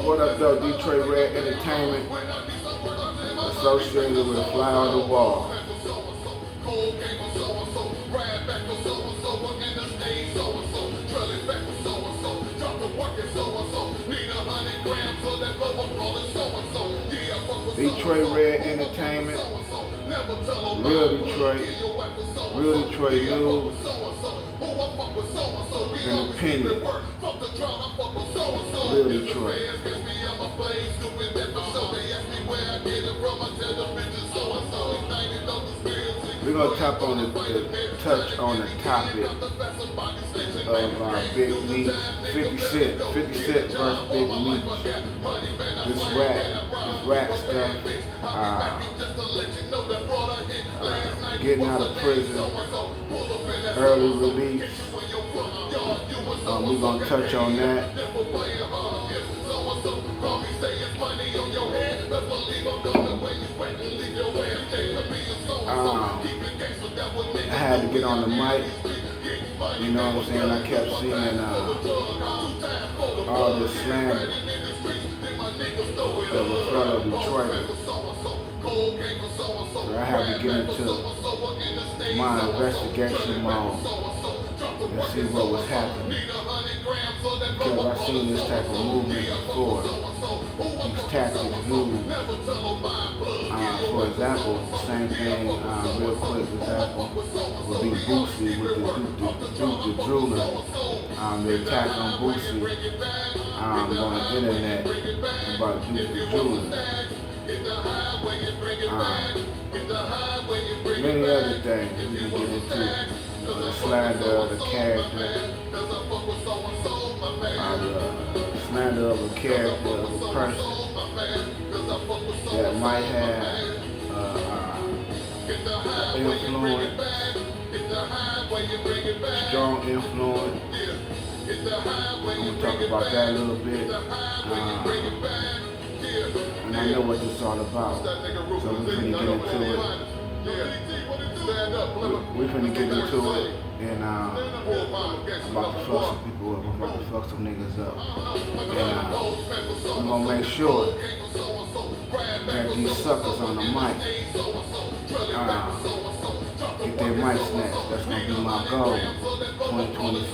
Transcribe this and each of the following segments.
What up, though? Detroit Red Entertainment, associated with Fly on the Wall. Detroit Red Entertainment, real Detroit news and opinion, real Detroit. We're gonna touch on the topic of Big Meech, 50 Cent versus Big Meech. This rap stuff, getting out of prison, early release. We're gonna touch on that. I had to get on the mic, you know what I'm saying? I kept seeing all this slander that was front of Detroit. So I had to get into my investigation mode and see what was happening. Because I've seen this type of movement before. These tactics used. For example, the same thing, real quick example, would be Boosie with the Drooler. The attack on Boosie on the internet about Duke the Drooler. Many other things we can get into. The slander of the character, the slander of a character, of a person that might have influence, strong influence. I'm going to talk about that a little bit. And I know what this is all about. So we're going to get into it. We're finna get into it, and I'm about to fuck some people up. I'm about to fuck some niggas up, and I'm gonna make sure that these suckers on the mic get their mic snatched. That's gonna be my goal, 2025,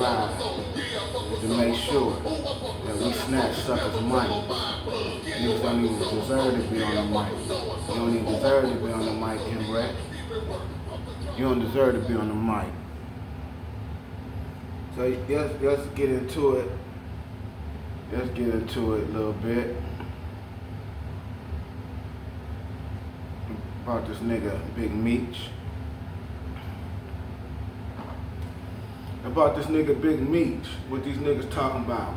is to make sure that we snatch suckers' mic. Niggas don't even deserve to be on the mic. You don't even deserve to be on the mic, Kimbrett. You don't deserve to be on the mic. So let's get into it. Let's get into it a little bit. About this nigga, Big Meech. About this nigga, Big Meech. What these niggas talking about.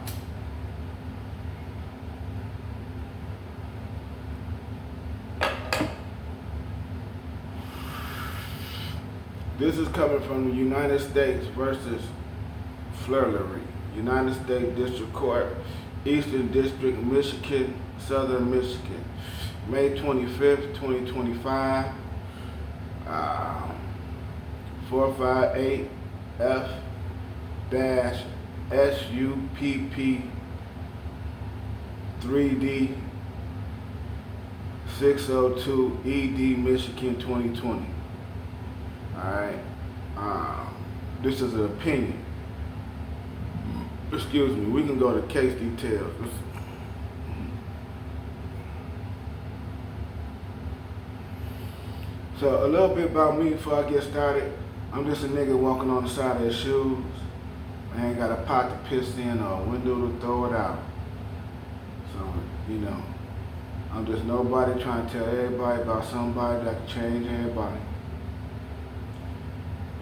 This is coming from the United States versus Flurlery. United States District Court, Eastern District, Michigan, Southern Michigan. May 25th, 2025. 458 F-SUPP 3D 602 ED, Michigan 2020. Alright, this is an opinion. Excuse me, we can go to case details. So a little bit about me before I get started. I'm just a nigga walking on the side of his shoes. I ain't got a pot to piss in or a window to throw it out. So, you know, I'm just nobody trying to tell everybody about somebody that can change everybody.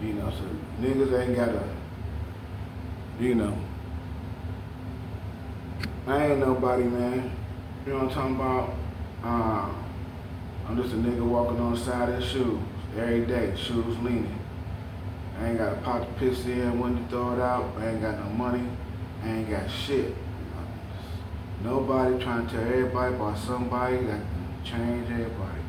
You know, so niggas ain't gotta, you know, I ain't nobody, man. You know what I'm talking about? I'm just a nigga walking on the side of his shoes every day, shoes leaning. I ain't got a pot to piss in, when to throw it out. I ain't got no money. I ain't got shit. Nobody trying to tell everybody about somebody that can change everybody.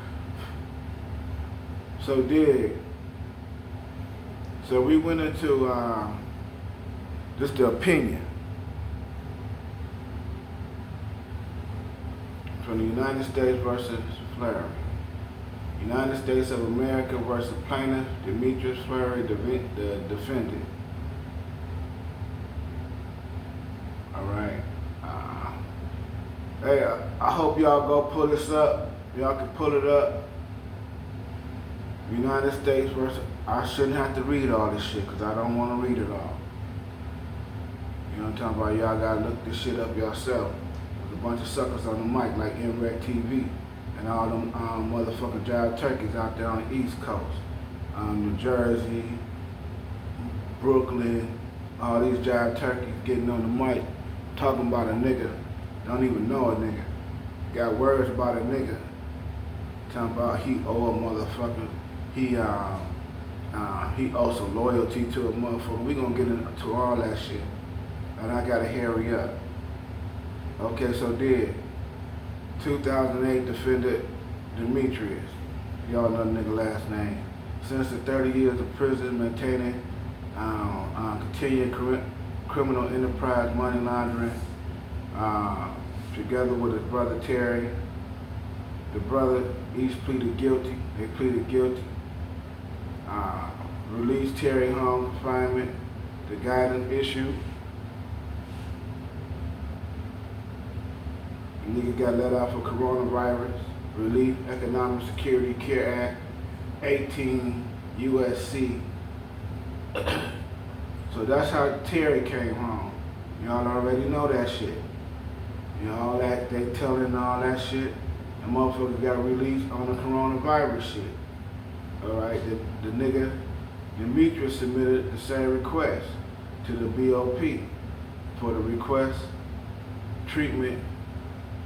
So we went into Just the opinion. From the United States versus Fleury. United States of America versus plaintiff Demetrius Fleury, the defendant. All right. Hey, I hope y'all go pull this up. Y'all can pull it up. United States versus. I shouldn't have to read all this shit because I don't want to read it all. You know what I'm talking about? Y'all gotta look this shit up yourself. There's a bunch of suckers on the mic like NREC TV and all them motherfucking jive turkeys out there on the East Coast. New Jersey, Brooklyn, all these jive turkeys getting on the mic talking about a nigga. Don't even know a nigga. Got words about a nigga. Talking about he owe a motherfucker. He owes some loyalty to a motherfucker. We gonna get into all that shit. And I gotta hurry up. Okay, so did 2008 defendant Demetrius. Y'all know the nigga last name. Sentenced to 30 years of prison, maintaining continuing criminal enterprise, money laundering, together with his brother Terry. The brother each pleaded guilty. They pleaded guilty. Released Terry home confinement. The guidance issued. The nigga got let out for coronavirus, Relief Economic Security Care Act, 18 USC. So that's how Terry came home. Y'all already know that shit. You know, all that, they telling all that shit. The motherfucker got released on the coronavirus shit. Alright, the nigga, Demetrius submitted the same request to the BOP for the request treatment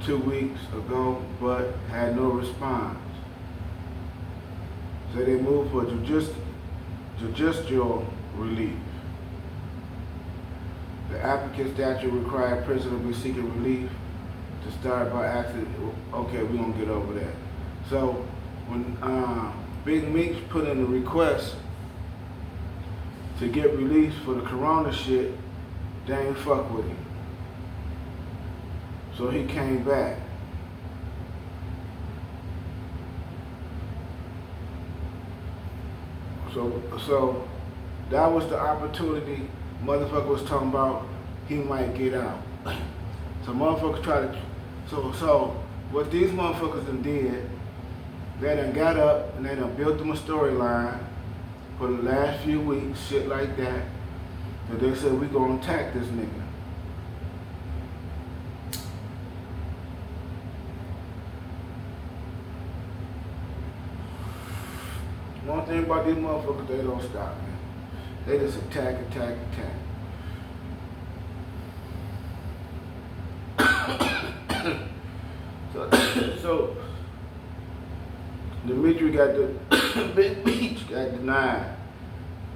2 weeks ago, but had no response. So they moved for judicial relief. The applicant statute required prisoner to be seeking relief to start by accident. Okay, we're gonna get over that. So when Big Meech put in a request to get released for the corona shit, they ain't fuck with him. So he came back. So that was the opportunity motherfucker was talking about he might get out. So motherfuckers try to, so what these motherfuckers done did, they done got up and they done built them a storyline for the last few weeks, shit like that. And they said we gonna attack this nigga. One thing about these motherfuckers, they don't stop, man. They just attack. So Demetrius got Big Meech got denied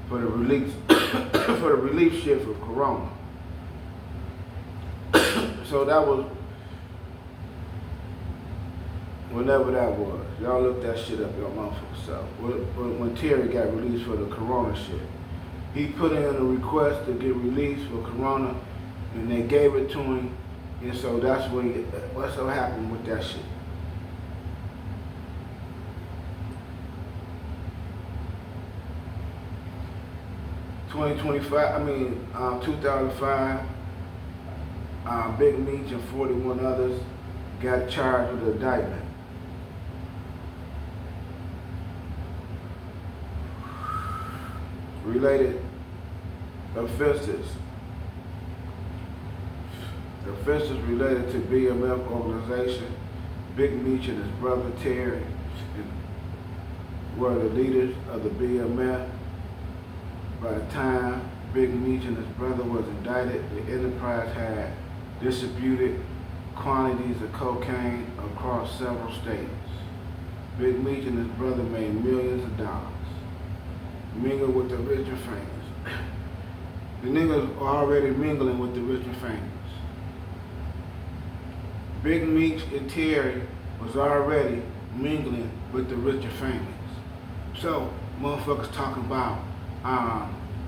for the relief for the relief shit for corona. So that was whenever that was. Y'all look that shit up, y'all motherfuckers. So when Terry got released for the corona shit, he put in a request to get released for corona, and they gave it to him, and so that's what's so happened with that shit. In 2005, Big Meech and 41 others got charged with indictment. Related offenses. The offenses related to BMF organization. Big Meech and his brother Terry were the leaders of the BMF. By the time Big Meech and his brother was indicted, the enterprise had distributed quantities of cocaine across several states. Big Meech and his brother made millions of dollars, mingled with the rich and famous. The niggas were already mingling with the rich and famous. Big Meech and Terry was already mingling with the rich and famous. So motherfuckers talking about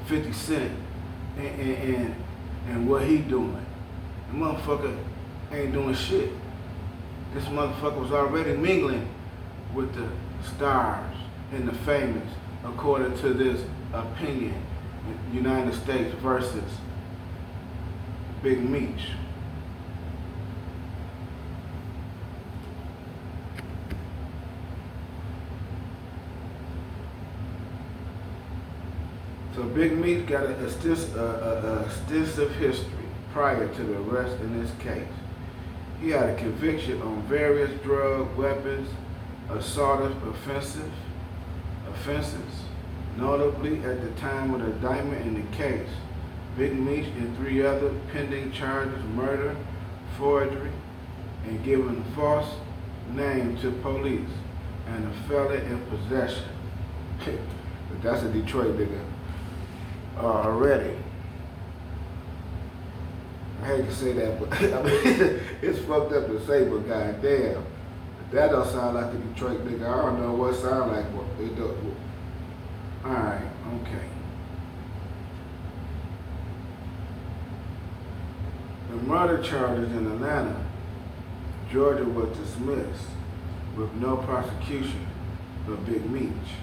50 Cent and And what he doing? The motherfucker ain't doing shit. This motherfucker was already mingling with the stars and the famous, according to this opinion. United States versus Big Meech. So Big Meech got a extensive history prior to the arrest in this case. He had a conviction on various drug, weapons, assaultive offenses. Notably, at the time of the indictment in the case, Big Meech and 3 other pending charges: murder, forgery, and giving false name to police, and a felon in possession. That's a Detroit nigga already. I hate to say that, but I mean, it's fucked up to say, but goddamn, that don't sound like a Detroit nigga. I don't know what sound like. What it does. All right, okay. The murder charges in Atlanta, Georgia, was dismissed with no prosecution for Big Meech.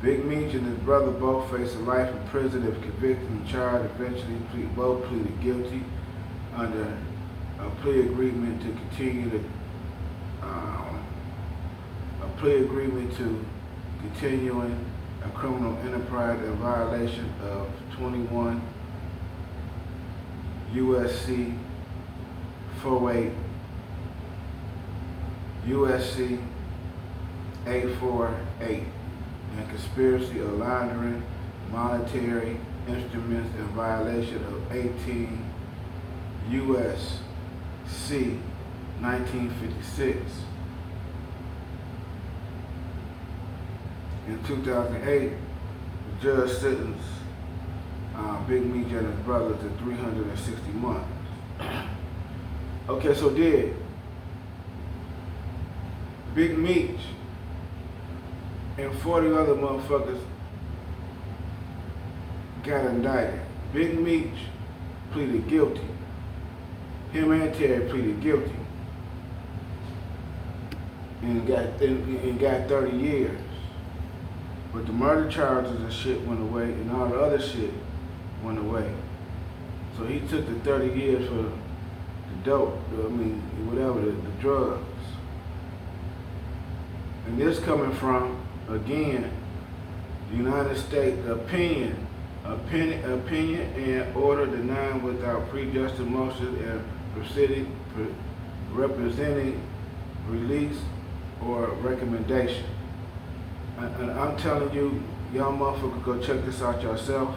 Big Meech and his brother both face life in prison if convicted and charged. Eventually, both pleaded guilty under a plea agreement to continuing a criminal enterprise in violation of 21 USC 48 USC 848 and conspiracy of laundering monetary instruments in violation of 18 USC 1956. In 2008, the judge sentenced Big Meech and his brother to 360 months. Okay, so did Big Meech and 40 other motherfuckers got indicted. Big Meech pleaded guilty. Him and Terry pleaded guilty and got 30 years. But the murder charges and shit went away, and all the other shit went away. So he took the 30 years for the dope, the drugs. And this coming from, again, the United States opinion and order denying without prejudged motion and representing release or recommendation. And I'm telling you, y'all motherfuckers, go check this out yourself.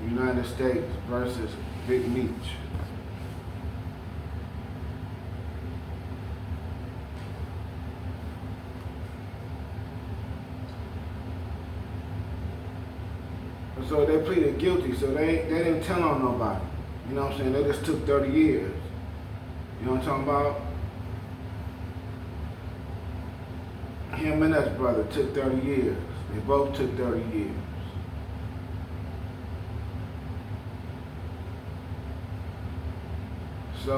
United States versus Big Meech. So they pleaded guilty, so they didn't tell on nobody. You know what I'm saying? They just took 30 years. You know what I'm talking about? Him and his brother took 30 years. They both took 30 years. So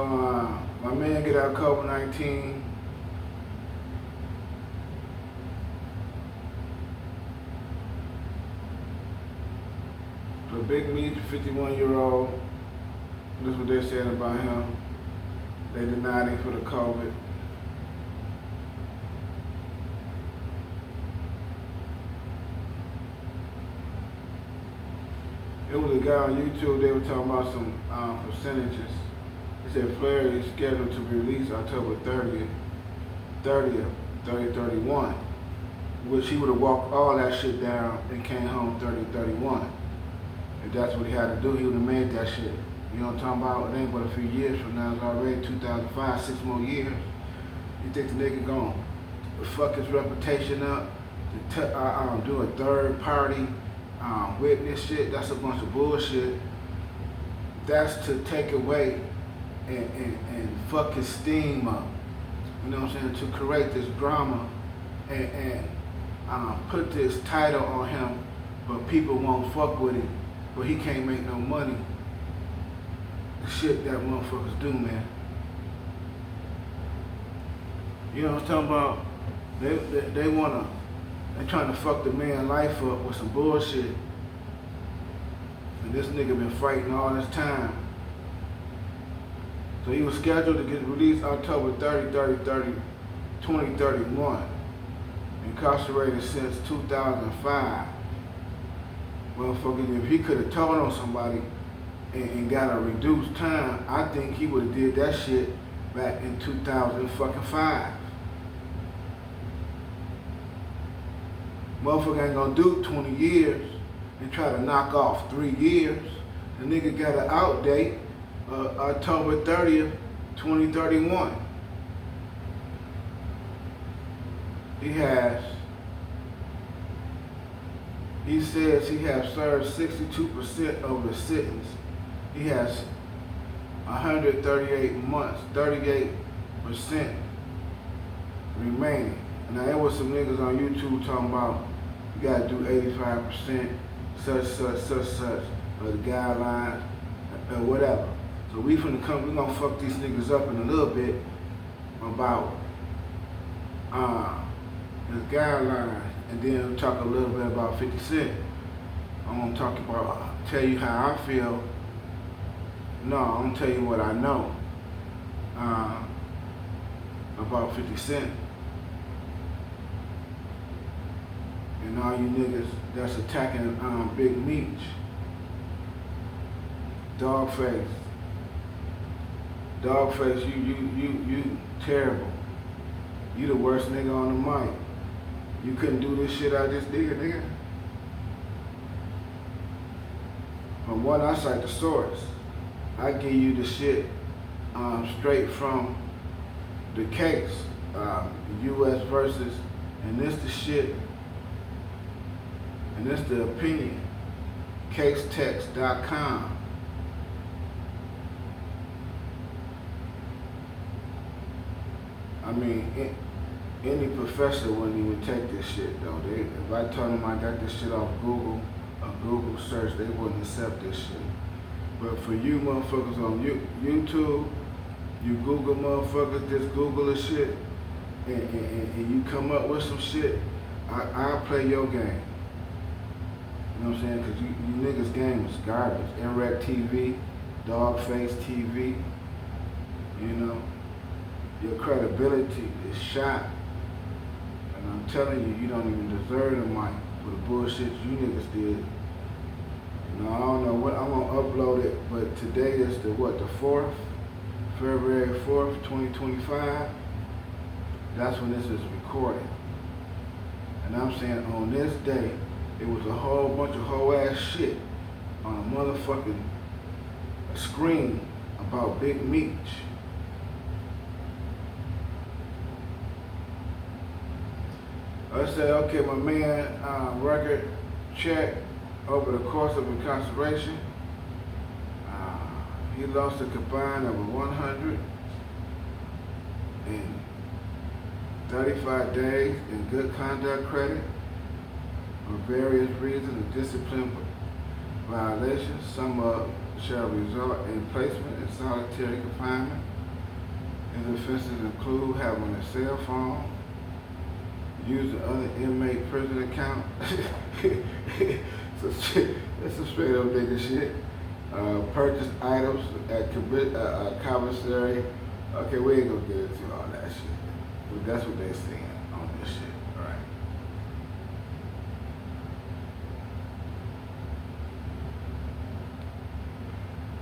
my man get out COVID-19. So Big Meech, 51-year-old, this is what they said about him. They denied him for the COVID. It was a guy on YouTube, they were talking about some percentages. He said Flair is scheduled to be released October 30th, 30/31, which he would have walked all that shit down and came home 30/31. If that's what he had to do, he would have made that shit. You know what I'm talking about? It ain't but a few years from now. It's already 2005, 6 more years. You think the nigga gonna fuck his reputation up to do a third party witness shit? That's a bunch of bullshit. That's to take away and fuck his steam up. You know what I'm saying? To create this drama and put this title on him, but people won't fuck with it, but he can't make no money. The shit that motherfuckers do, man. You know what I'm talking about? They trying to fuck the man's life up with some bullshit. And this nigga been fighting all this time. So he was scheduled to get released October 30, 2031. Incarcerated since 2005. Motherfucker, if he could have told on somebody and got a reduced time, I think he would have did that shit back in 2005. Motherfucker ain't gonna do 20 years and try to knock off 3 years. The nigga got an out date, October 30th, 2031. He says he has served 62% of the sentence. He has 138 months, 38% remaining. Now there was some niggas on YouTube talking about you gotta do 85%, such, or the guidelines, or whatever. So we gonna fuck these niggas up in a little bit about his guidelines, and then talk a little bit about 50 Cent. I'm gonna talk about, tell you how I feel. No, I'm gonna tell you what I know about 50 Cent. And all you niggas that's attacking Big Meech. Dogface, you terrible. You the worst nigga on the mic. You couldn't do this shit I just did, nigga. From what I cite the source, I give you the shit straight from the case, U.S. versus, and this the shit, and this the opinion, casetext.com. I mean, any professor wouldn't even take this shit though. If I told them I got this shit off Google, a Google search, they wouldn't accept this shit. But for you motherfuckers on YouTube, you Google motherfuckers, just Google this shit, and you come up with some shit, I'll play your game. You know what I'm saying? Because you niggas' game is garbage. NREC TV, Dogface TV, you know? Your credibility is shot. And I'm telling you, you don't even deserve the mic for the bullshit you niggas did. You know, I don't know what, I'm gonna upload it, but today is the 4th, February 4th, 2025. That's when this is recorded. And I'm saying on this day, it was a whole bunch of whole ass shit on a motherfucking screen about Big Meech. I said, okay, my man, record check over the course of incarceration. He lost a combined of 135 days in good conduct credit for various reasons of discipline violations. Some shall result in placement in solitary confinement. His offenses include having a cell phone, using other inmate prison account. That's some straight up nigga shit. Purchased items at commissary. Okay, we ain't gonna get into all that shit. But that's what they're saying on this shit, right?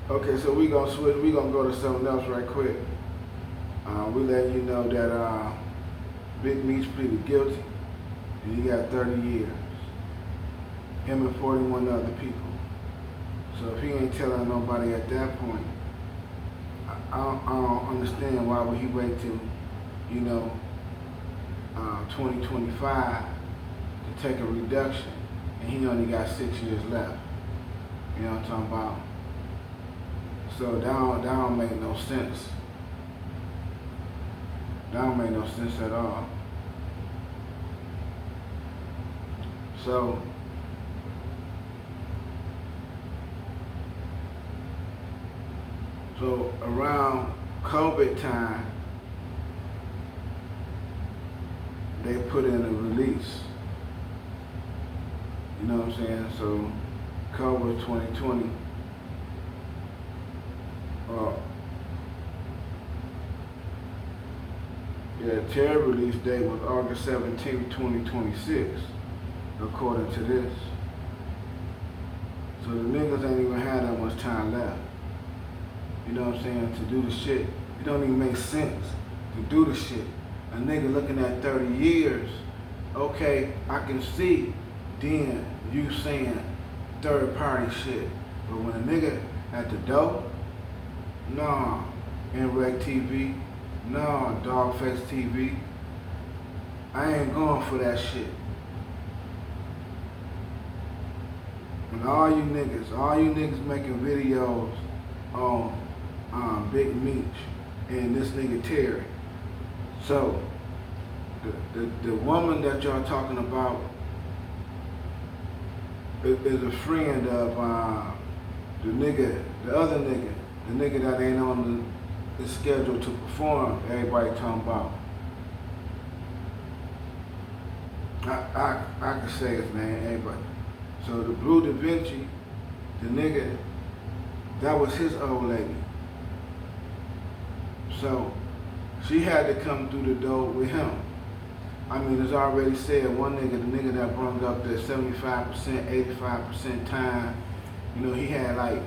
Okay, so we gonna switch. We gonna go to something else right quick. We letting you know that Big Meech pleaded guilty, and he got 30 years. Him and 41 other people. So if he ain't telling nobody at that point, I don't understand why would he wait till, 2025 to take a reduction, and he only got 6 years left. You know what I'm talking about? So that don't make no sense. That don't make no sense at all. So around COVID time, they put in a release. You know what I'm saying? So COVID 2020. Yeah, terror release date was August 17, 2026, according to this. So the niggas ain't even had that much time left. You know what I'm saying? To do the shit. It don't even make sense to do the shit. A nigga looking at 30 years, okay, I can see then you saying third party shit. But when a nigga at the door, nah, NREC TV, nah, Dogface TV, I ain't going for that shit. And all you niggas making videos on Big Meech and this nigga Terry. So, the woman that y'all talking about is a friend of the other nigga that ain't on the schedule to perform. Everybody talking about. I can say his name, everybody. So the Blue Da Vinci, the nigga, that was his old lady. So she had to come through the door with him. I mean, it's already said, one nigga, the nigga that brought up that 75%, 85% time, you know, he had like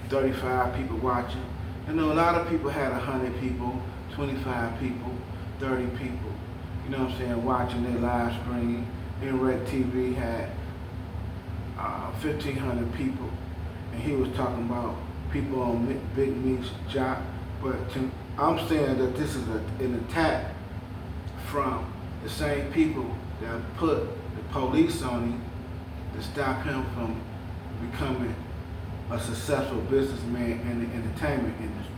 35 people watching. You know, a lot of people had 100 people, 25 people, 30 people, you know what I'm saying, watching their live stream. NREC TV had 1,500 people, and he was talking about people on Big Meech's job. But I'm saying that this is an attack from the same people that put the police on him to stop him from becoming a successful businessman in the entertainment industry,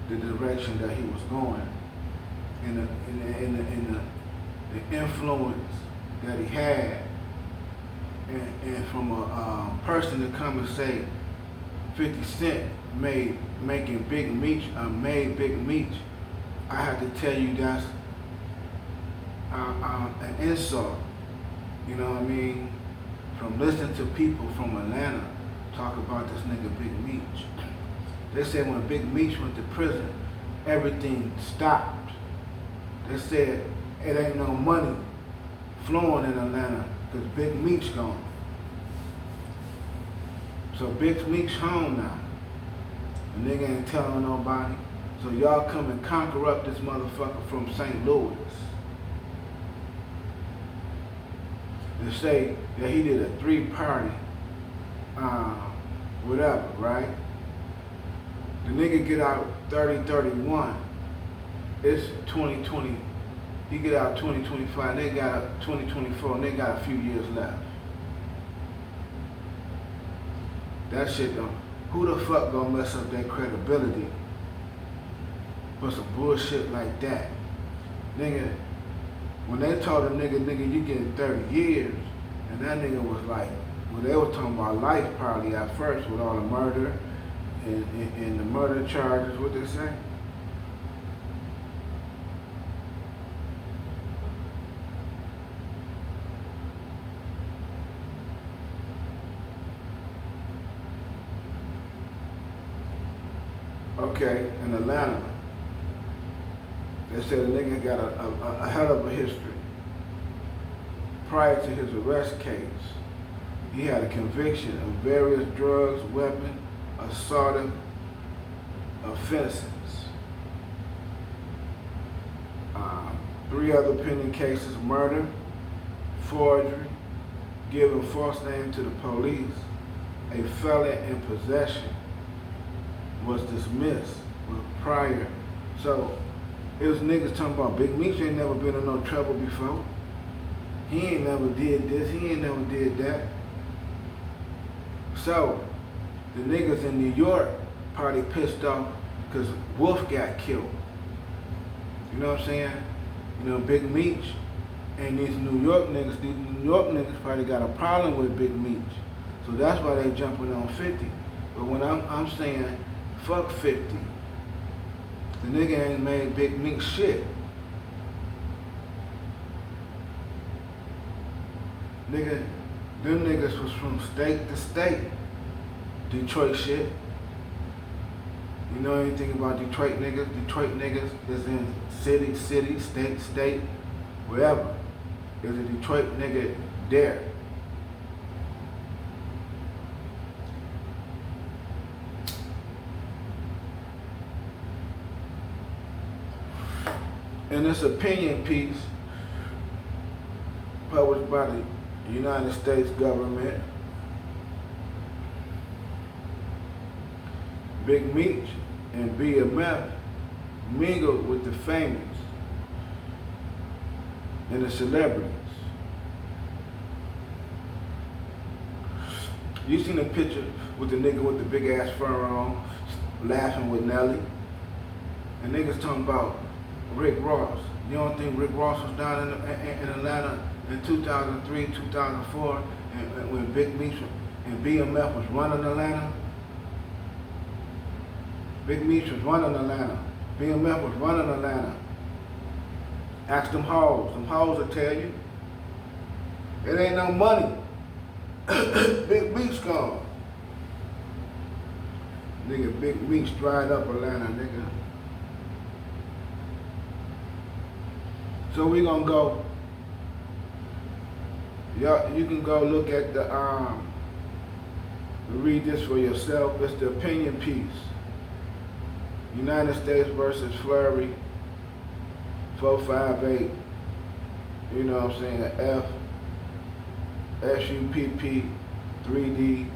the direction that he was going, and the influence that he had, and from a person to come and say 50 Cent making Big Meech, made Big Meech, I have to tell you that's an insult. You know what I mean? From listening to people from Atlanta talk about this nigga Big Meech. They said when Big Meech went to prison, everything stopped. They said it ain't no money flowing in Atlanta because Big Meech gone. So Big Meech home now. The nigga ain't telling nobody. So y'all come and conquer up this motherfucker from St. Louis. And say that he did a 3-party, whatever, right? The nigga get out 30-31. It's 2020. He get out 2025. They got 2024, and they got a few years left. That shit don't. Who the fuck gonna mess up their credibility for some bullshit like that? Nigga, when they told a nigga, you getting 30 years, and that nigga was like, well, they were talking about life probably at first with all the murder and the murder charges, what they say? Okay, in Atlanta, they said the nigga got a hell of a history. Prior to his arrest case, he had a conviction of various drugs, weapon, assaultive offenses. 3 other pending cases: murder, forgery, giving false name to the police, a felon in possession. Was dismissed with prior. So it was niggas talking about Big Meech ain't never been in no trouble before. He ain't never did this, he ain't never did that. So the niggas in New York probably pissed off because Wolf got killed. You know what I'm saying? You know, Big Meech And these New York niggas probably got a problem with Big Meech. So that's why they jumping on 50. But when I'm saying, fuck 50, the nigga ain't made Big Meech shit. Nigga, them niggas was from state to state. Detroit shit. You know anything about Detroit niggas? Detroit niggas is in city, state, wherever. There's a Detroit nigga there. In this opinion piece published by the United States government, Big Meech and BMF mingled with the famous and the celebrities. You seen a picture with the nigga with the big ass fur on, laughing with Nelly? And niggas talking about Rick Ross. You don't think Rick Ross was down in Atlanta in 2003, 2004, and when Big Meech and BMF was running Atlanta? Big Meech was running Atlanta. BMF was running Atlanta. Ask them hoes. Them hoes will tell you. It ain't no money. Big Meech gone. Nigga, Big Meech dried up Atlanta, nigga. So we gonna go. Y'all, you can go look at the read this for yourself. It's the opinion piece. United States versus Flurry, 458. You know what I'm saying? SUPP 3D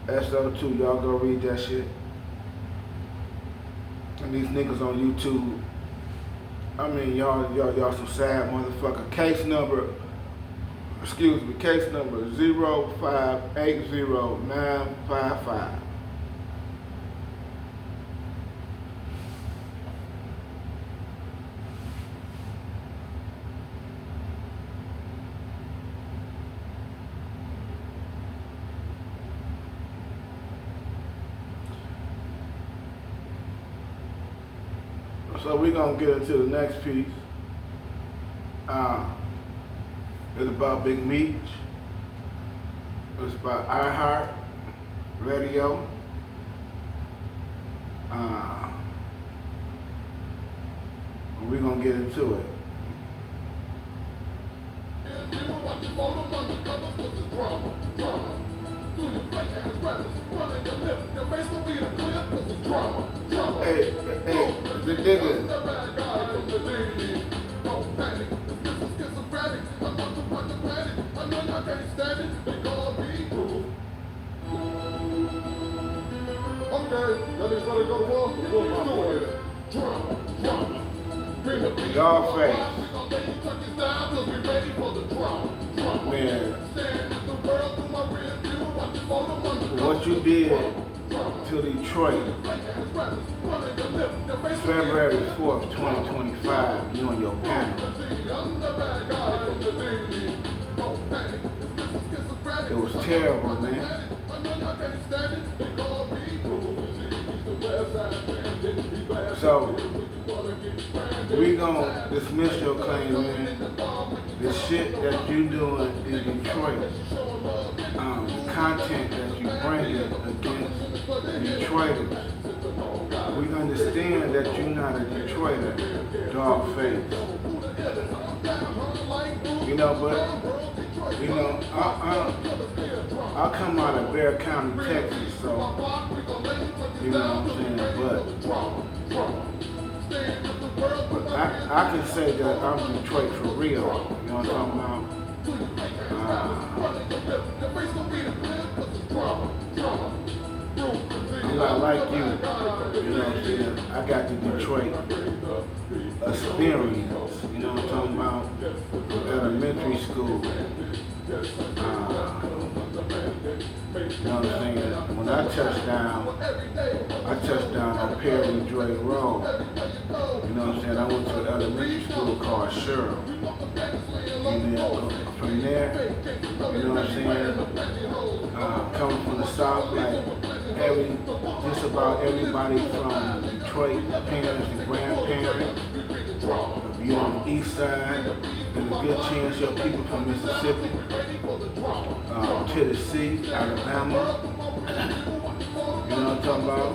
SO2. Y'all go read that shit. And these niggas on YouTube, I mean, y'all some sad motherfucker. Case number 0580955. So we're gonna get into the next piece. It's about Big Meech. It's about iHeart Radio. We're gonna get into it. Hey, the nigga. Y'all face. Man, what you did to Detroit, February 4th, 2025, you and your panel. It was terrible, man. So, we gonna dismiss your claim, man. The shit that you doing in Detroit, the content that you bringing against Detroiters. We understand that you're not a Detroiter, dog face. You know, but, you know, I come out of Bear County, Texas, so, you know what I'm saying, but I can say that I'm Detroit for real, you know what I'm talking about? I'm not like you know what I'm saying? I got the Detroit experience, you know what I'm talking about? Elementary school. You know what I'm saying? When I touched down on Perry Dre Road. You know what I'm saying? I went to an elementary school called Sherrill. And then from there, you know what I'm saying? Coming from the South, like just about everybody from Detroit, parents and grandparents, you on the East Side, there's a good chance your people from Mississippi, Tennessee, Alabama, you know what I'm talking about?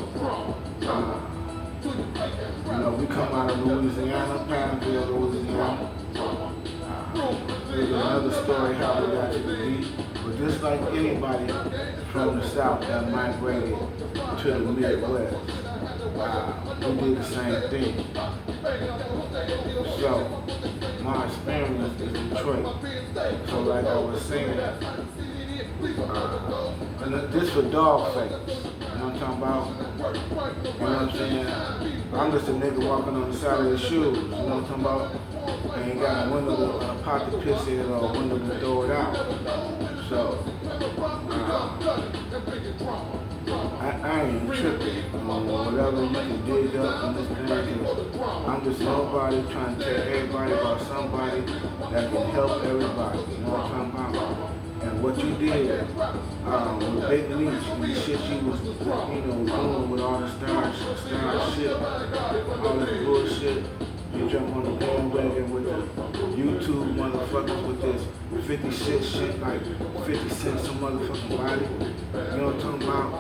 You know, we come out of Louisiana, Panaville, Louisiana. There's another story how we got to the beach, but just like anybody from the South that migrated to the Midwest, we did the same thing. So, my experience is Detroit. So like I was saying, and this for dog face. You know what I'm talking about? You know what I'm saying? I'm just a nigga walking on the side of the shoes. You know what I'm talking about? I ain't got a window to pot to piss in or a window to throw it out. So, I ain't tripping on whatever you can dig up in this thing. I'm just nobody trying to tell everybody about somebody that can help everybody. You know what I'm talking about? And what you did with Big Meech and the shit you was, doing with all the style shit, all this bullshit, you jump on the bandwagon with the YouTube motherfuckers with this 50 cent shit, like 50 cents some motherfucking body, you know what I'm talking about?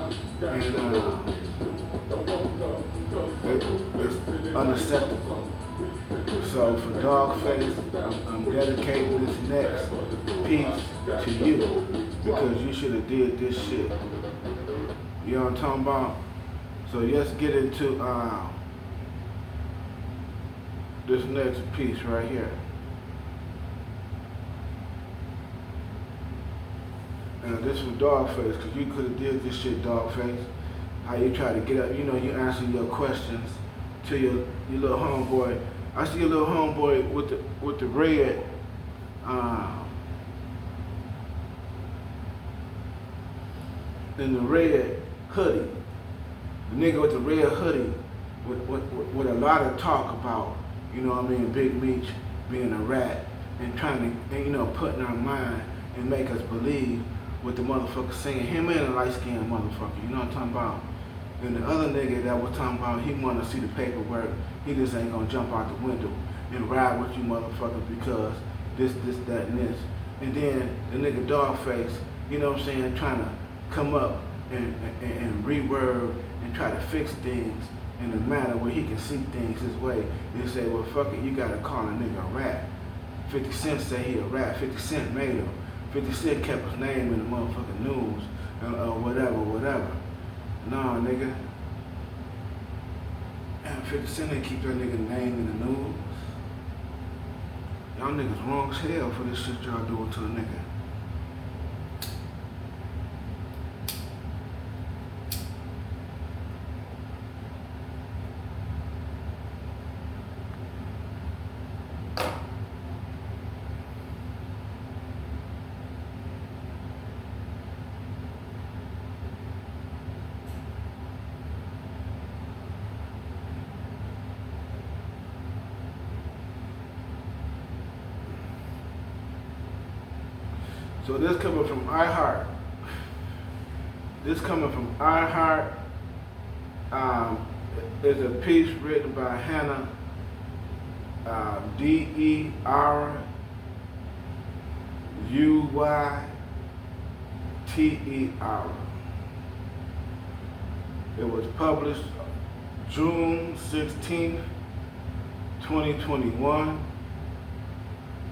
And it's unacceptable. So for Dogface, I'm dedicating this next piece to you because you should have did this shit. You know what I'm talking about? So let's get into this next piece right here. And this was Dogface, because you could have did this shit, Dogface. How you try to get up, you answer your questions to your little homeboy. I see a little homeboy with the red in the red hoodie. The nigga with the red hoodie with a lot of talk about, Big Meech being a rat and trying to, put in our mind and make us believe what the motherfucker saying. Him and a light-skinned motherfucker, you know what I'm talking about? And the other nigga that was talking about he wanna see the paperwork, he just ain't gonna jump out the window and ride with you motherfuckers because this, that, and this. And then the nigga Dogface, you know what I'm saying, trying to come up and reword and try to fix things in a manner where he can see things his way. And he say, well, fuck it, you gotta call a nigga a rat. 50 Cent say he a rat. 50 Cent made him. 50 Cent kept his name in the motherfucking news or whatever. Nah, nigga. And 50 Cent didn't keep that nigga name in the news. Y'all niggas wrong as hell for this shit y'all doing to a nigga. So this coming from iHeart. This coming from iHeart is a piece written by Hannah Deyuyer. It was published June 16th, 2021,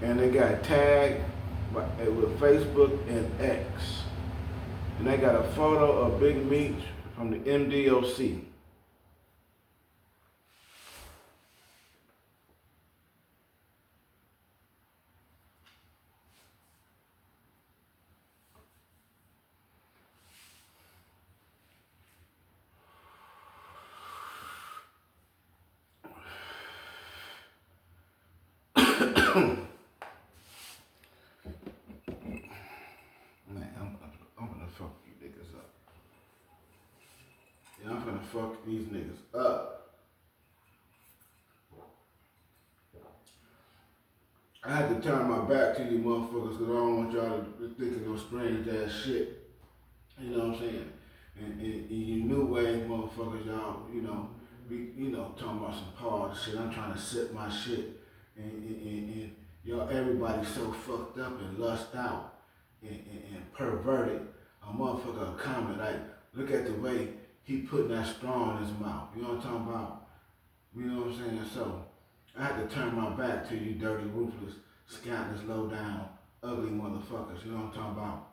and it got tagged with Facebook and X. And they got a photo of Big Meech from the MDOC. I'm gonna fuck these niggas up. I had to turn my back to you motherfuckers because I don't want y'all to think of no strange ass shit. You know what I'm saying? And you new wave motherfuckers, y'all, talking about some power shit. I'm trying to sip my shit. And y'all, everybody's so fucked up and lust out and perverted. A motherfucker comment, like, look at the way he putting that straw in his mouth. You know what I'm talking about? You know what I'm saying? So, I had to turn my back to you dirty, ruthless, scandalous, low down, ugly motherfuckers. You know what I'm talking about?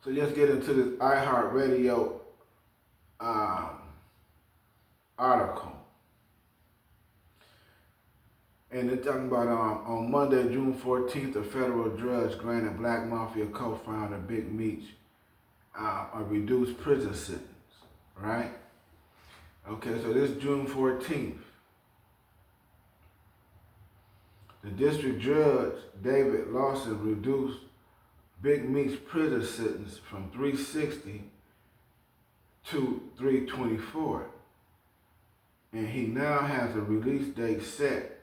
So let's get into this iHeartRadio um, article. And they're talking about on Monday, June 14th, a federal judge granted Black Mafia co-founder Big Meech a reduced prison sentence, right? Okay, so this June 14th, the district judge, David Lawson, reduced Big Meech's prison sentence from 360 to 324. And he now has a release date set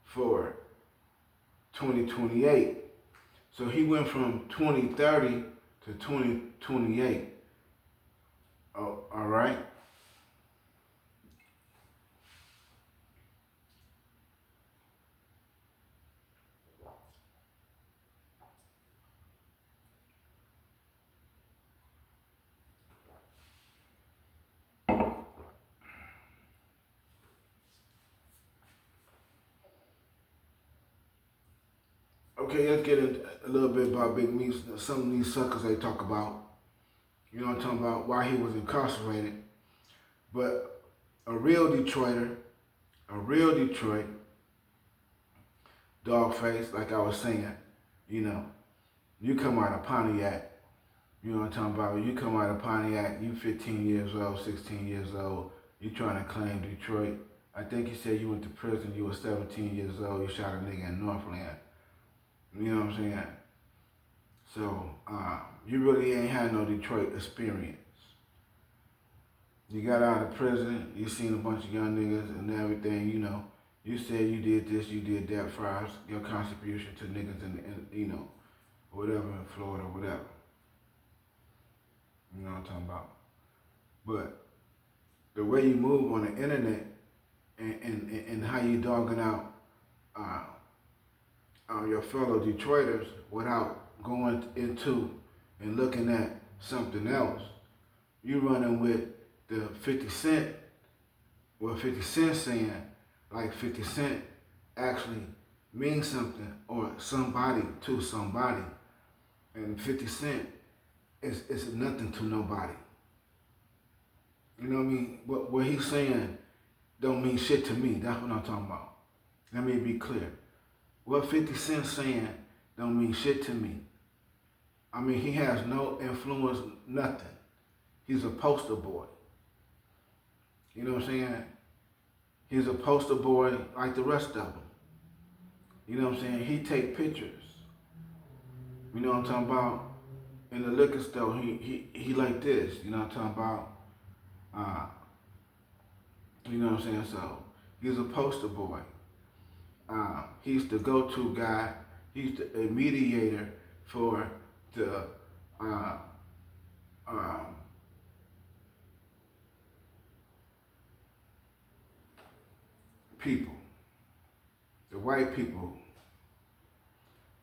for 2028. So he went from 2030 to 2028. Oh, all right. Okay, let's get into a little bit about Big Meech. Some of these suckers they talk about. You know what I'm talking about? Why he was incarcerated. But a real Detroiter, a real Detroit, dog face, like I was saying, you come out of Pontiac, you know what I'm talking about? You come out of Pontiac, you 15 years old, 16 years old, you trying to claim Detroit. I think you said you went to prison, you were 17 years old, you shot a nigga in Northland. You know what I'm saying? So, you really ain't had no Detroit experience. You got out of prison, you seen a bunch of young niggas and everything, You said you did this, you did that for your contribution to niggas in whatever in Florida, whatever. You know what I'm talking about? But the way you move on the internet and how you dogging out your fellow Detroiters without going into and looking at something else, you running with the 50 Cent, what 50 Cent saying, like 50 Cent actually means something or somebody to somebody. And 50 Cent is nothing to nobody. You know what I mean? What he's saying don't mean shit to me. That's what I'm talking about. Let me be clear. What 50 Cent saying don't mean shit to me. I mean, he has no influence, nothing. He's a poster boy. You know what I'm saying? He's a poster boy like the rest of them. You know what I'm saying? He take pictures. You know what I'm talking about? In the liquor store, he like this. You know what I'm talking about? You know what I'm saying? So, he's a poster boy. He's the go-to guy. He's a mediator for the people, the white people.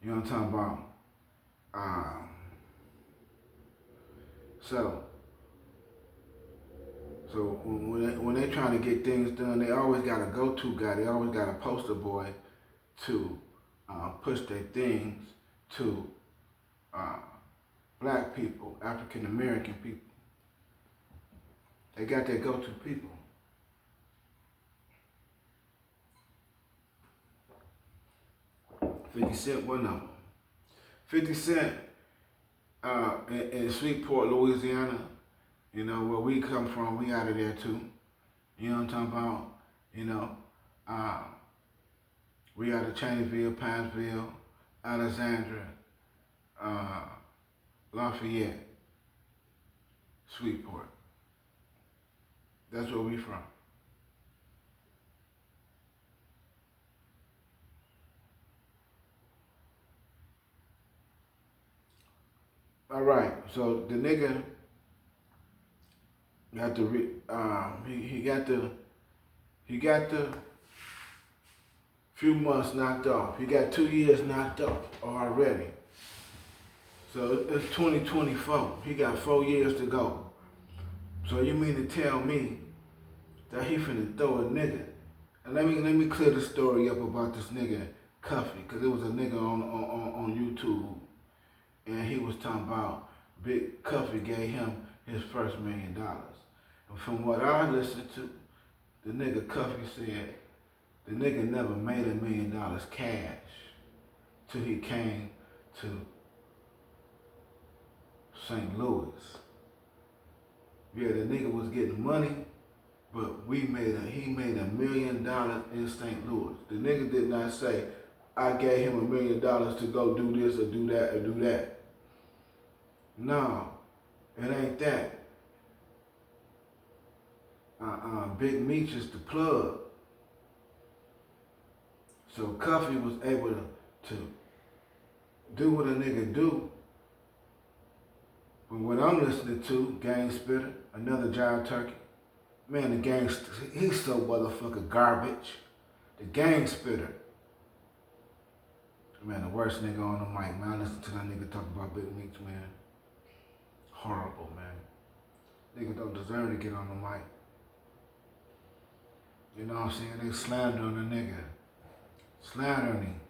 You know what I'm talking about? So when they trying to get things done, they always got a go-to guy. They always got a poster boy to push their things to black people, African American people. They got their go-to people. $50 Cent, one of them. 50 Cent in Shreveport, Louisiana, where we come from, we out of there too. You know what I'm talking about? We out of Cheneyville, Pinesville, Alexandria, Lafayette. Sweetport. That's where we from. All right. So the nigga got he got the few months knocked off. He got 2 years knocked off already. So it's 2024. He got 4 years to go. So you mean to tell me that he finna throw a nigga? And let me clear the story up about this nigga Cuffy, cause it was a nigga on YouTube, and he was talking about Big Cuffy gave him his first $1 million. And from what I listened to, the nigga Cuffy said the nigga never made $1 million cash till he came to St. Louis. Yeah, the nigga was getting money, but he made $1 million in St. Louis. The nigga did not say, I gave him $1 million to go do this or do that or do that. No, it ain't that. Big Meech is the plug. So Cuffy was able to do what a nigga do. But what I'm listening to, Gang Spitter, another Jive Turkey, man, the gang, he's so motherfucking garbage. The Gang Spitter. Man, the worst nigga on the mic, man. I listen to that nigga talk about Big Meech, man. Horrible, man. Nigga don't deserve to get on the mic. You know what I'm saying? They slandering the nigga. Slandering him.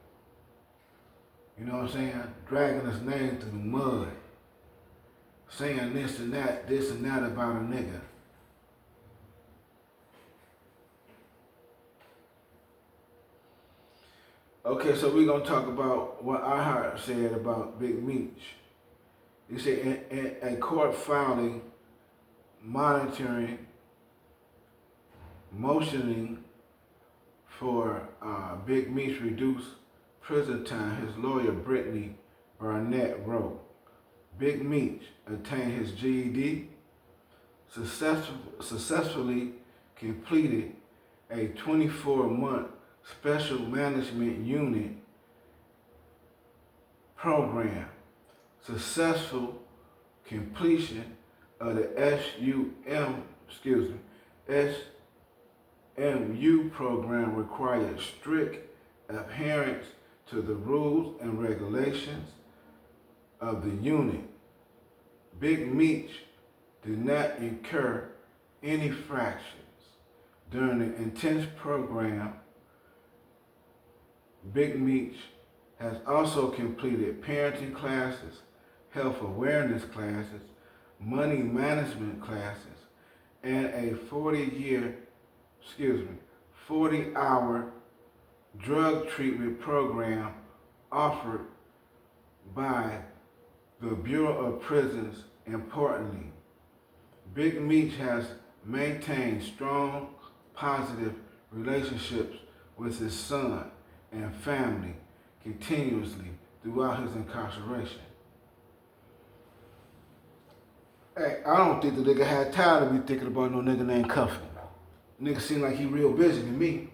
You know what I'm saying? Dragging his name through the mud. Saying this and that about a nigga. Okay, so we're gonna talk about what I heard said about Big Meech. He said in a court filing motioning for Big Meech reduced prison time, his lawyer Brittany Barnett wrote, Big Meech attained his GED, successfully completed a 24-month special management unit program, successful completion of the SMU program required strict adherence to the rules and regulations of the unit. Big Meech did not incur any fractions during the intense program. Big Meech has also completed parenting classes, health awareness classes, money management classes, and a 40-hour drug treatment program offered by the Bureau of Prisons. Importantly, Big Meech has maintained strong, positive relationships with his son and family continuously throughout his incarceration. Hey, I don't think the nigga had time to be thinking about no nigga named Cuffy. Nigga seem like he real busy to me.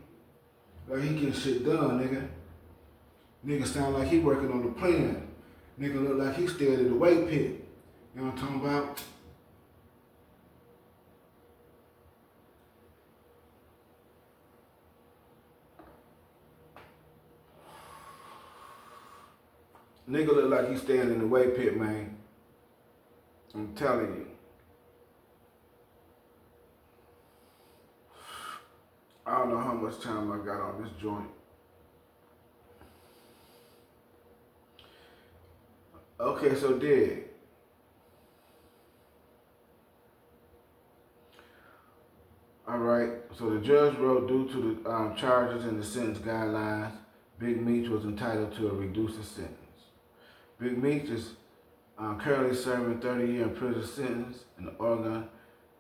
Like he getting shit done, nigga. Nigga sound like he working on the plan. Nigga look like he still in the weight pit. You know what I'm talking about? Nigga look like he's staying in the weight pit, man. I'm telling you. I don't know how much time I got on this joint. Okay, so dig. All right, so the judge wrote, due to the charges in the sentence guidelines, Big Meech was entitled to a reduced sentence. Big Meech is currently serving a 30-year in prison sentence in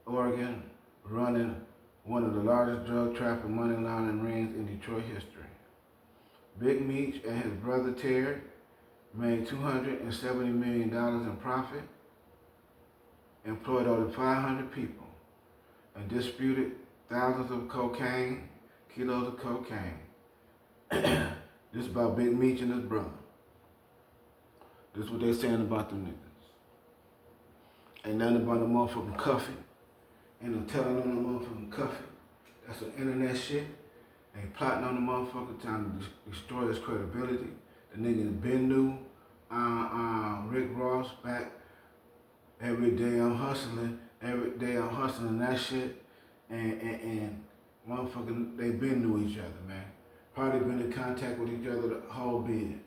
Oregon, running one of the largest drug trafficking money laundering rings in Detroit history. Big Meech and his brother Terry made $270 million in profit employed over 500 people and distributed thousands of kilos of cocaine. This is about Big Meech and his brother. This is what they saying about them niggas. Ain't nothing about the motherfucking cuffing. Ain't no telling on the motherfucking cuffing. That's some internet shit. Ain't plotting on the motherfucker trying to destroy his credibility. The nigga been new. Rick Ross back. Every day I'm hustling that shit. And motherfucking, they been knew each other, man. Probably been in contact with each other the whole bid.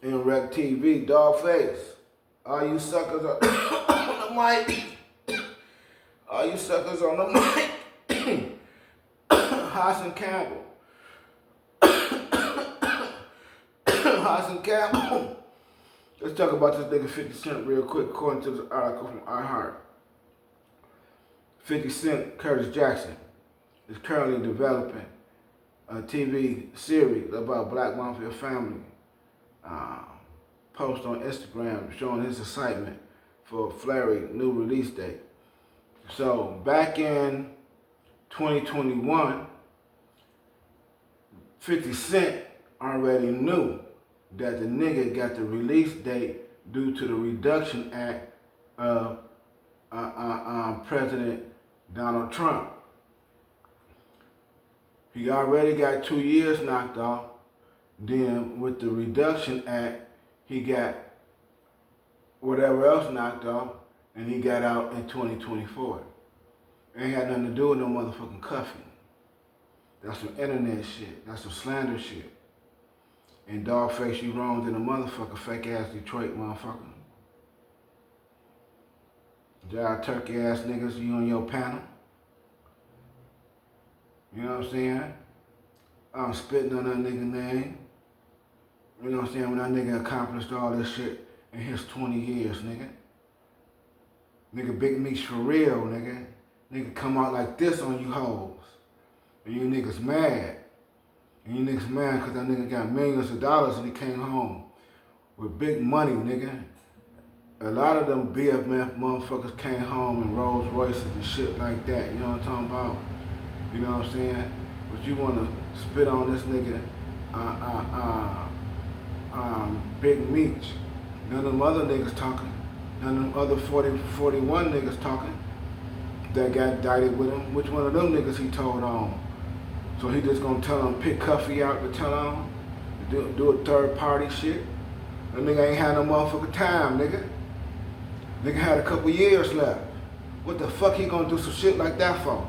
In Rec TV, Dogface. All you suckers are on the mic. All you suckers on the mic. Hassan Campbell. Hassan Campbell. Let's talk about this nigga 50 Cent real quick, according to this article from iHeart. 50 Cent, Curtis Jackson, is currently developing a TV series about Black Mafia family. Post on Instagram showing his excitement for a flary new release date. So back in 2021, 50 Cent already knew that the nigga got the release date due to the Reduction Act of President Donald Trump. He already got 2 years knocked off. Then with the Reduction Act, he got whatever else knocked off, and he got out in 2024. Ain't had nothing to do with no motherfucking cuffing. That's some internet shit. That's some slander shit. And Dogface, you wrong than a motherfucker, fake ass Detroit motherfucker. Y'all turkey ass niggas, you on your panel. You know what I'm saying? I'm spitting on that nigga name. You know what I'm saying? When that nigga accomplished all this shit in his 20 years, nigga. Nigga Big Meech for real, nigga. Nigga come out like this on you hoes. And you niggas mad. And you niggas mad because that nigga got millions of dollars and he came home with big money, nigga. A lot of them BFF motherfuckers came home in Rolls Royces and shit like that. You know what I'm talking about? You know what I'm saying? But you want to spit on this nigga, Big Meech. None of them other niggas talking. None of them other 41 niggas talking that got indicted with him. Which one of them niggas he told on? So he just gonna tell him, pick Cuffy out to tell on? Do a third party shit? That nigga ain't had no motherfucking time, nigga. Nigga had a couple years left. What the fuck he gonna do some shit like that for?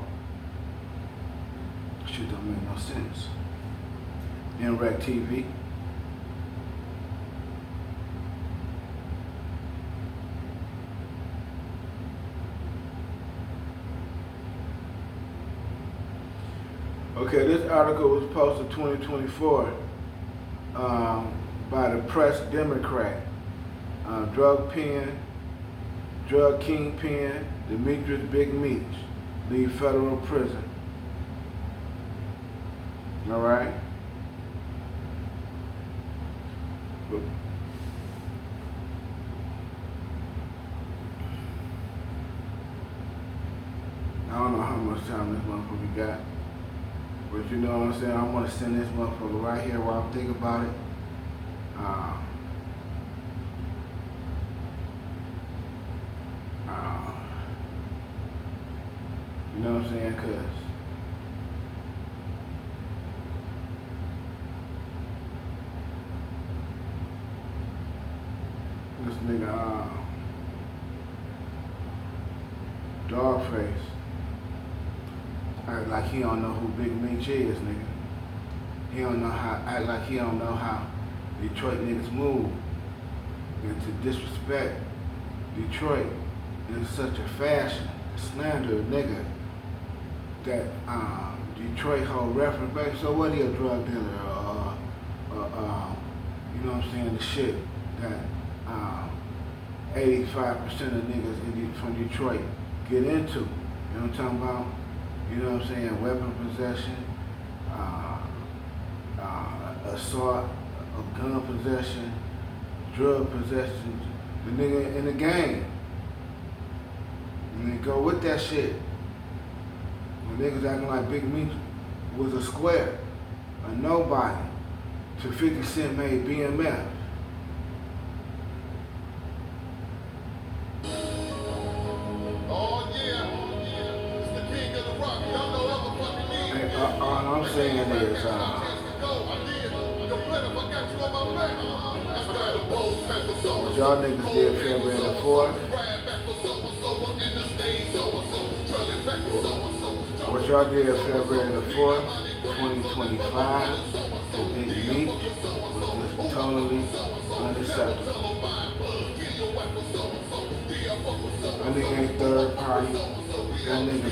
Shit don't make no sense. In Rec TV. Okay, this article was posted 2024 by the Press Democrat. Drug kingpin, Demetrius Big Meech, leave federal prison. All right? I don't know how much time this motherfucker got. But you know what I'm saying? I'm gonna send this motherfucker right here while I think about it. You know what I'm saying? Cause this nigga, Dogface, act like he don't know who Big Meech is, nigga. He don't know how, act like he don't know how Detroit niggas move. And to disrespect Detroit in such a fashion, slander a nigga that Detroit hold reference back. So what, he a drug dealer? You know what I'm saying? The shit that 85% of niggas from Detroit get into. You know what I'm talking about? You know what I'm saying? Weapon possession, assault, gun possession, drug possession. The nigga in the game. And they go with that shit. The niggas acting like Big Meech was a square, a nobody, to 50 Cent made BMF. All I'm saying is, what y'all niggas did February the 4th, what y'all did February the 4th, 2025, to Big Meech was just totally unacceptable. That nigga ain't third party. That nigga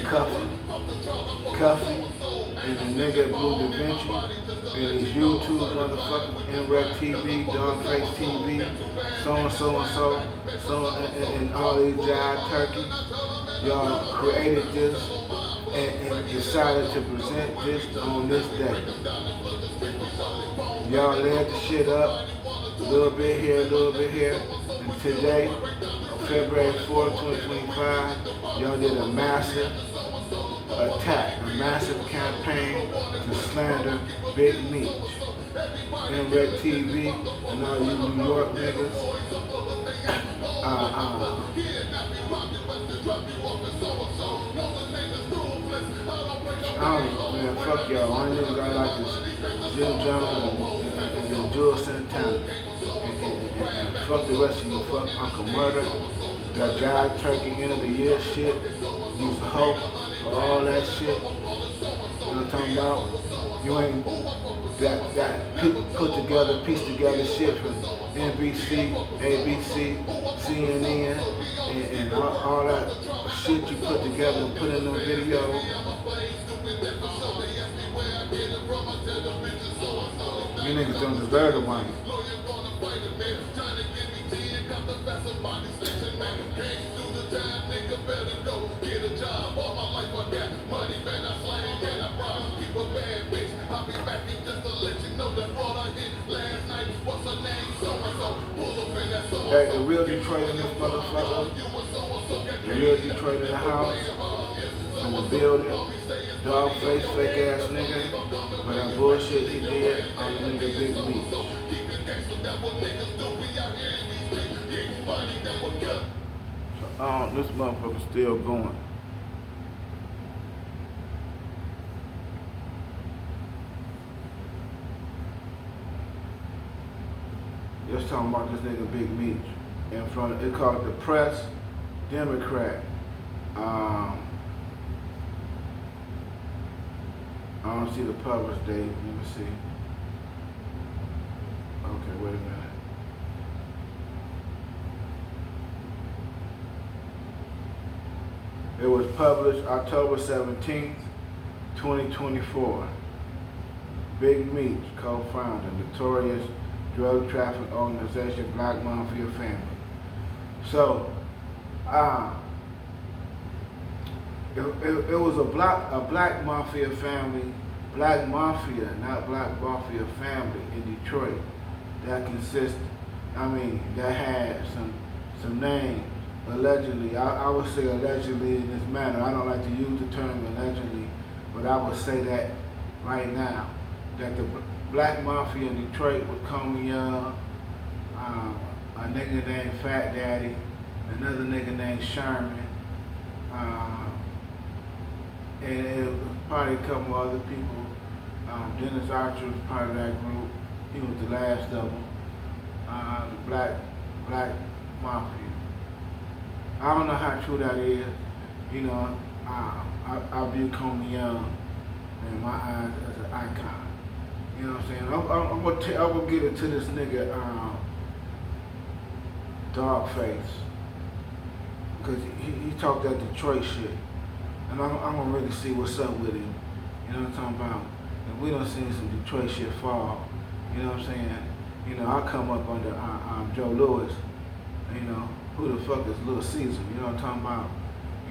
Cuffy, and the nigga Blue Da Vinci, and his YouTube motherfuckers, NREC TV, Dogface TV, so and all these jive turkeys. Y'all created this and decided to present this on this day. Y'all led the shit up, a little bit here, and today, February 4th, 2025, y'all did a massive attack, a massive campaign to slander Big Meech. NREC TV and all you New York niggas. Man, fuck y'all. Only niggas I like is Jim Jones and Jewel Santana. And fuck the rest of you. Fuck Uncle Murder. That guy Turkey end of the year shit. Use hope for all that shit. You know what I'm talking about? You ain't that piece together shit from NBC, ABC, CNN, and all that shit you put together and put in the video. You niggas don't deserve the money. Hey, the real Detroit in this motherfucker, the real Detroit in the house, in the building, dog face, fake ass nigga, but that bullshit he did on the nigga Big Meech. So, this motherfucker's still going. Just talking about this nigga Big Meech. And from it called the Press Democrat. I don't see the published date. Let me see. Okay, wait a minute. It was published October 17th, 2024. Big Meech, co-founder, notorious drug trafficking organization, Black Mafia family. So, it was a black mafia family, Black Mafia, not Black Mafia family in Detroit that that had some names, allegedly. I would say allegedly in this manner. I don't like to use the term allegedly, but I would say that right now, that the Black Mafia in Detroit was Comey Young, a nigga named Fat Daddy, another nigga named Sherman, and it was probably a couple other people. Dennis Archer was part of that group. He was the last of them. The Black Mafia. I don't know how true that is. You know, I view Comey Young in my eyes as an icon. You know what I'm saying? I'm gonna get into this nigga Dogface, because he talked that Detroit shit, and I'm gonna really see what's up with him. You know what I'm talking about? And we done seen some Detroit shit fall. You know what I'm saying? You know, I come up under Joe Louis. You know, who the fuck is Little Caesar? You know what I'm talking about?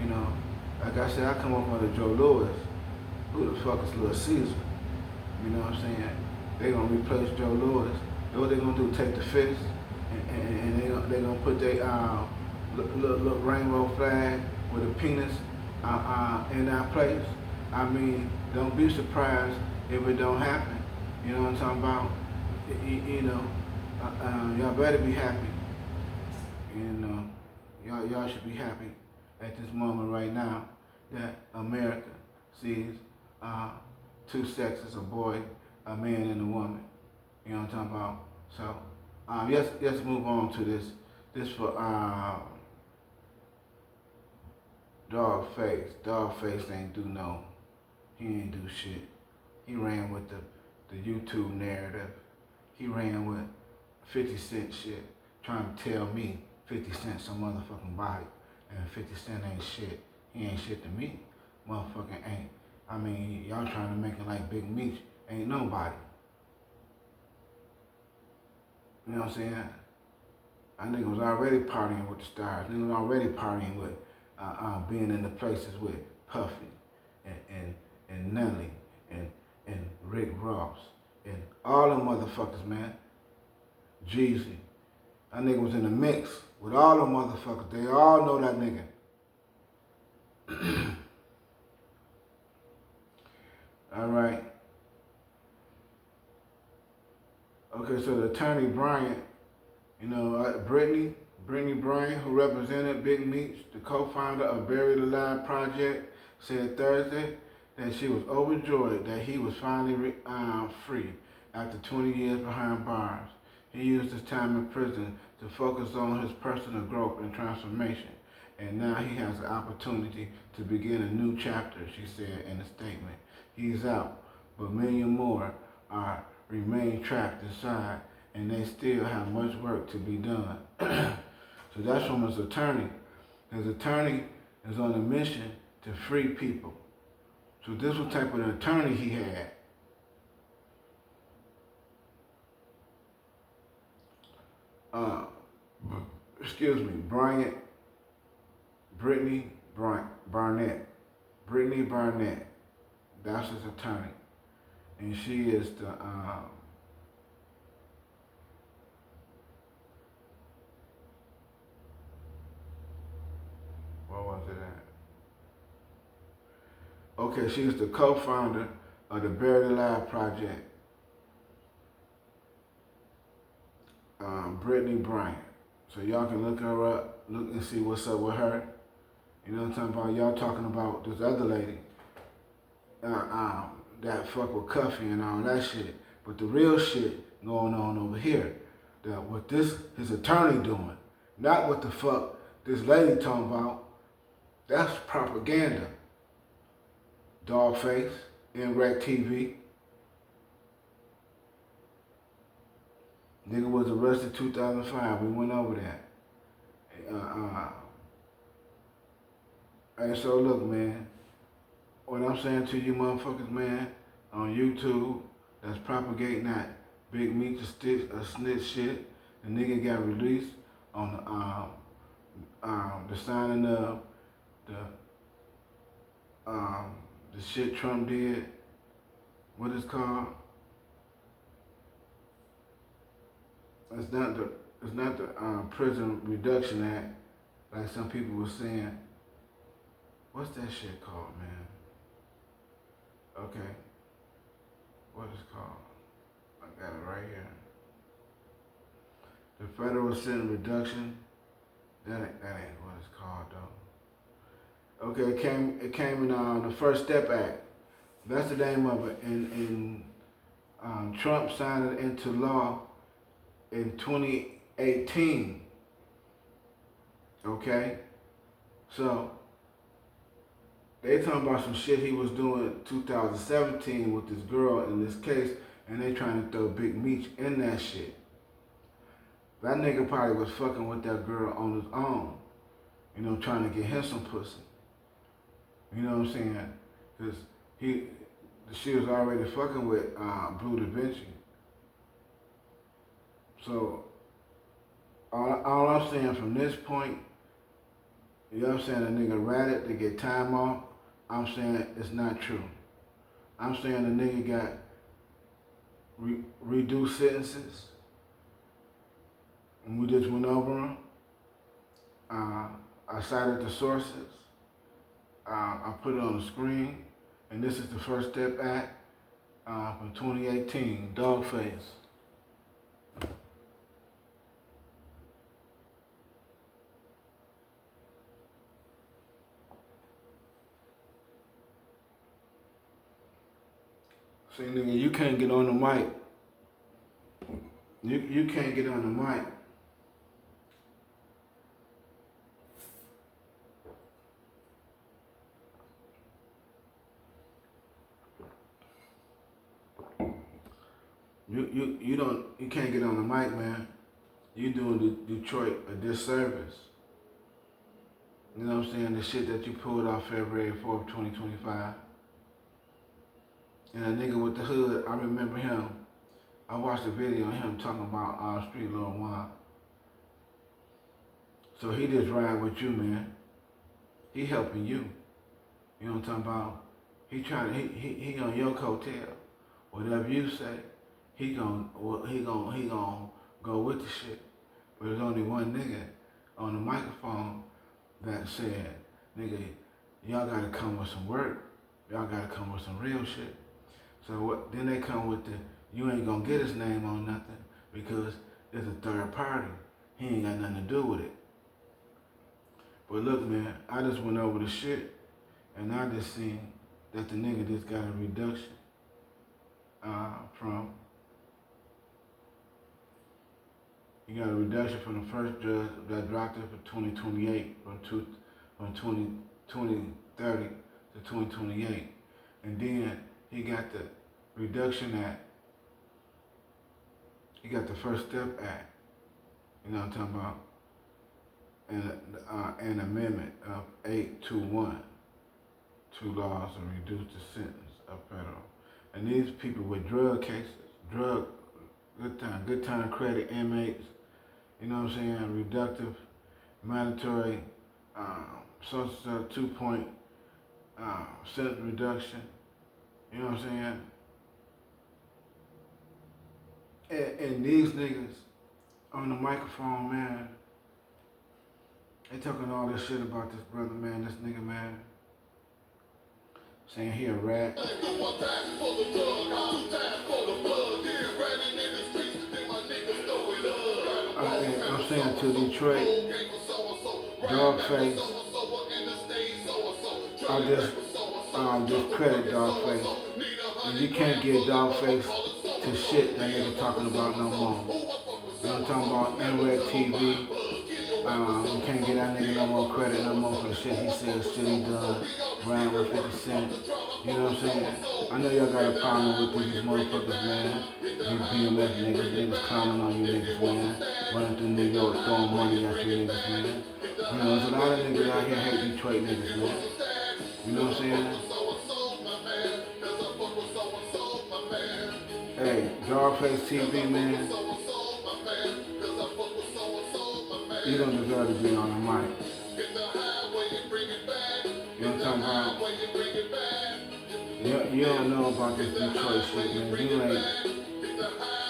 You know, like I said, I come up under Joe Louis. who the fuck is Little Caesar? You know what I'm saying? They gonna replace Joe Louis. What they gonna do? Take the fist and they gonna put their little rainbow flag with a penis in that place. I mean, don't be surprised if it don't happen. You know what I'm talking about? You know, y'all better be happy. You know, y'all should be happy at this moment right now that America sees two sexes, a boy, a man, and a woman. You know what I'm talking about? So, let's move on to this. This for Dogface. Dogface ain't do no. He ain't do shit. He ran with the YouTube narrative. He ran with 50 Cent shit, trying to tell me 50 Cent some motherfucking body, and 50 Cent ain't shit. He ain't shit to me. Motherfucking ain't. I mean, y'all trying to make it like Big Meech ain't nobody. You know what I'm saying? I nigga was already partying with the stars. Nigga was already partying with being in the places with Puffy and Nelly and Rick Ross and all them motherfuckers, man. Jeezy. That nigga was in the mix with all them motherfuckers. They all know that nigga. All right. Okay, so the attorney Bryant, you know, Brittany Bryant, who represented Big Meech, the co-founder of Buried Alive Project, said Thursday that she was overjoyed that he was finally free after 20 years behind bars. He used his time in prison to focus on his personal growth and transformation, and now he has the opportunity to begin a new chapter, she said in a statement. He's out, but millions more remain trapped inside, and they still have much work to be done. So that's from his attorney. His attorney is on a mission to free people. So this was the type of attorney he had. Excuse me, Brittany Barnett. Brittany Barnett. That's his attorney. And she is the what was it at? Okay, she is the co-founder of the Buried Alive Project. Brittany Bryant. So y'all can look her up, look and see what's up with her. You know what I'm talking about? Y'all talking about this other lady that fuck with Cuffy and all that shit. But the real shit going on over here, that what his attorney doing, not what the fuck this lady talking about. That's propaganda. Dogface, Inrec TV. Nigga was arrested 2005. We went over that. And so look, man, what I'm saying to you motherfuckers, man, on YouTube, that's propagating that Big Meech a snitch shit. The nigga got released on the signing of the shit Trump did. What is called? It's not the Prison Reduction Act, like some people were saying. What's that shit called, man? Okay. What is it called? I got it right here. The Federal Sentence Reduction. That ain't what it's called though. Okay, it came in the First Step Act. That's the name of it. And Trump signed it into law in 2018. Okay? So, they talking about some shit he was doing in 2017 with this girl in this case, and they trying to throw Big Meech in that shit. That nigga probably was fucking with that girl on his own. You know, trying to get him some pussy. You know what I'm saying? Because she was already fucking with Blue Da Vinci. So, all I'm saying from this point, you know what I'm saying, a nigga ratted to get time off, I'm saying it's not true. I'm saying the nigga got reduced sentences, and we just went over them. I cited the sources. I put it on the screen, and this is the First Step Act from 2018, Dogface. See, nigga, you can't get on the mic. You can't get on the mic. You can't get on the mic, man. You doing Detroit a disservice. You know what I'm saying? The shit that you pulled off February 4th, 2025. And a nigga with the hood, I remember him. I watched a video of him talking about Street Lil Juan. So he just ride with you, man. He helping you. You know what I'm talking about? He on your coattail. Whatever you say, he gon' go with the shit. But there's only one nigga on the microphone that said, nigga, y'all gotta come with some work. Y'all gotta come with some real shit. So what? Then they come with you ain't gonna get his name on nothing because it's a third party. He ain't got nothing to do with it. But look, man, I just went over the shit, and I just seen that the nigga just got a reduction from the first judge that dropped it for 2028, from 2030 to 2028. And then he got the reduction act. He got the First Step Act. You know what I'm talking about? And an amendment of 821. 2 laws to reduce the sentence of federal. And these people with drug cases, good time credit inmates, you know what I'm saying, reductive, mandatory, social 2-point sentence reduction, you know what I'm saying? And these niggas on the microphone, man, they talking all this shit about this brother, man, this nigga, man. Saying he a rat. I'm saying to Detroit, Dogface, I just discredit Dogface. And you can't get Dogface to shit that nigga talking about no more. You know what I'm talking about? NREG TV. You can't get that nigga no more credit no more for the shit he said, shit he done, ran with 50 Cent. You know what I'm saying? I know y'all got a problem with these motherfuckers, man. These BMF niggas clowning on you niggas, man. Running through New York, throwing money at you niggas, man. You know, there's a lot of niggas out here hate Detroit niggas, man. You know what I'm saying? Hey, Dogface TV, man. You don't deserve to be on the mic. You know what I'm talking about? You don't know about this Detroit shit, man.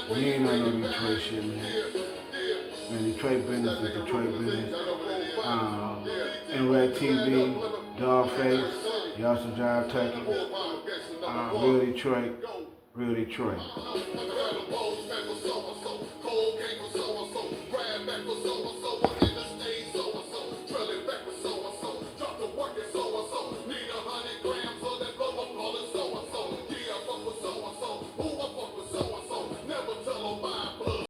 You ain't on no Detroit shit, man. Man, Detroit business is Detroit business. NREG TV, Dogface, y'all some jive turkey. Real Detroit.